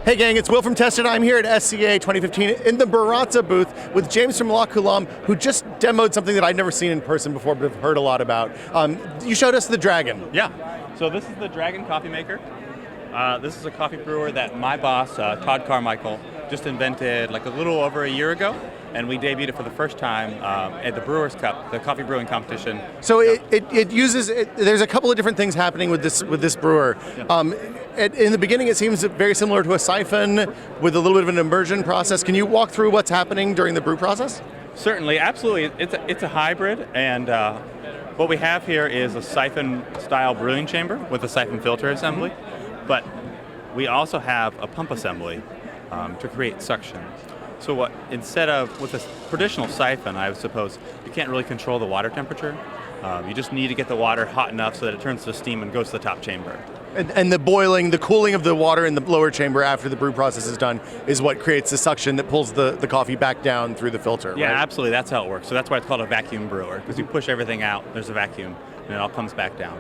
Hey gang, it's Will from Tested. I'm here at SCAA 2015 in the Baratza booth with James from La Colombe, who just demoed something that I'd never seen in person before, but have heard a lot about. You showed us the Dragon. Yeah, so this is the Dragon coffee maker. This is a coffee brewer that my boss, Todd Carmichael, just invented like a little over a year ago, and we debuted it for the first time at the Brewers Cup, the coffee brewing competition. So it uses, there's a couple of different things happening with this brewer. Yeah. In the beginning, it seems very similar to a siphon with a little bit of an immersion process. Can you walk through what's happening during the brew process? Certainly, absolutely. It's a hybrid, and what we have here is a siphon-style brewing chamber with a siphon filter assembly, but we also have a pump assembly to create suction. So with a traditional siphon, I suppose, you can't really control the water temperature. You just need to get the water hot enough so that it turns to steam and goes to the top chamber. And the cooling of the water in the lower chamber after the brew process is done is what creates the suction that pulls the coffee back down through the filter, Yeah, right? absolutely. That's how it works. So that's why it's called a vacuum brewer, because you push everything out, there's a vacuum, and it all comes back down.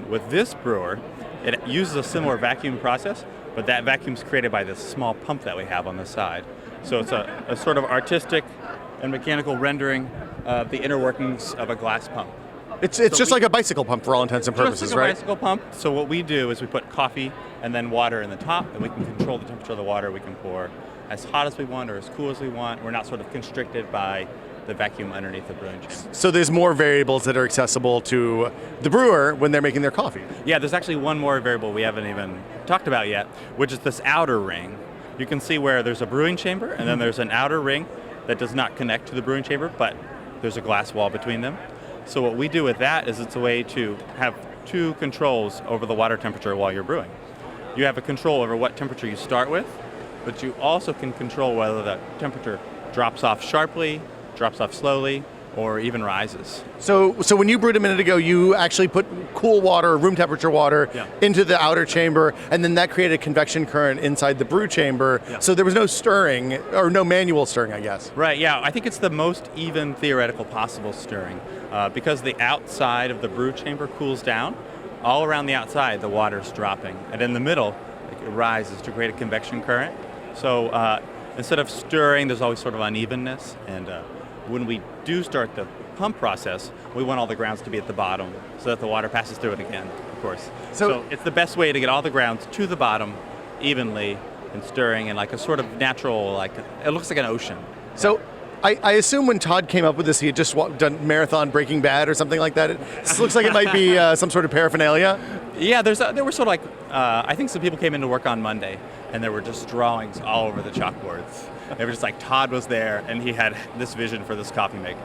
With this brewer, it uses a similar vacuum process, but that vacuum's created by this small pump that we have on the side. So it's a sort of artistic and mechanical rendering of the inner workings of a glass pump. It's just like a bicycle pump for all intents and purposes, just like right? a bicycle pump. So what we do is we put coffee and then water in the top, and we can control the temperature of the water. We can pour as hot as we want or as cool as we want. We're not sort of constricted by the vacuum underneath the brewing chamber. So there's more variables that are accessible to the brewer when they're making their coffee. Yeah, there's actually one more variable we haven't even talked about yet, which is this outer ring. You can see where there's a brewing chamber, and then there's an outer ring that does not connect to the brewing chamber, but there's a glass wall between them. So what we do with that is it's a way to have two controls over the water temperature while you're brewing. You have a control over what temperature you start with, but you also can control whether the temperature drops off sharply, drops off slowly, or even rises. So when you brewed a minute ago, you actually put cool water, room temperature water, into the outer chamber, and then that created a convection current inside the brew chamber. Yeah. So there was no stirring, or no manual stirring, I guess. Right, yeah. I think it's the most even theoretical possible stirring. Because the outside of the brew chamber cools down, all around the outside the water's dropping. And in the middle, it rises to create a convection current. So instead of stirring, there's always sort of unevenness. And when we do start the pump process, we want all the grounds to be at the bottom so that the water passes through it again, of course. So it's the best way to get all the grounds to the bottom evenly and stirring in like a sort of natural, it looks like an ocean. So I assume when Todd came up with this, he had just done Marathon Breaking Bad or something like that. It looks like it might be some sort of paraphernalia. Yeah, there were sort of I think some people came into work on Monday, and there were just drawings all over the chalkboards. They were just like, Todd was there, and he had this vision for this coffee maker.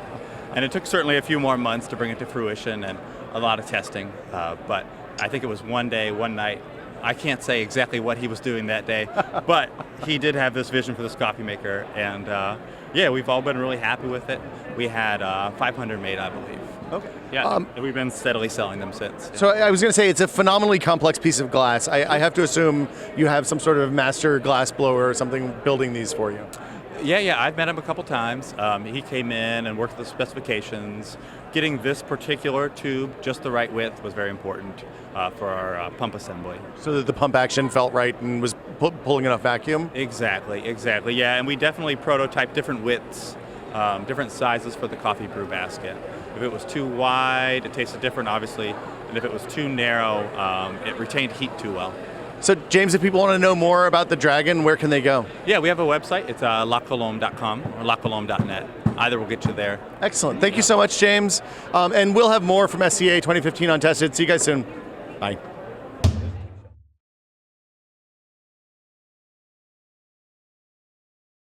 And it took certainly a few more months to bring it to fruition and a lot of testing, but I think it was one day, one night. I can't say exactly what he was doing that day, but he did have this vision for this coffee maker, and yeah, we've all been really happy with it. We had 500 made, I believe. Okay. Yeah, and we've been steadily selling them since. So I was going to say, it's a phenomenally complex piece of glass. I have to assume you have some sort of master glass blower or something building these for you. Yeah, I've met him a couple times. He came in and worked the specifications. Getting this particular tube just the right width was very important for our pump assembly. So that the pump action felt right and was pulling enough vacuum? Exactly, yeah, and we definitely prototyped different widths, different sizes for the coffee brew basket. If it was too wide, it tasted different, obviously, and if it was too narrow, it retained heat too well. So, James, if people want to know more about the Dragon, where can they go? Yeah, we have a website. It's lacolombe.com or lacolombe.net. Either will get you there. Excellent. Thank you so much, James. And we'll have more from SCAA 2015 on Tested. See you guys soon. Bye.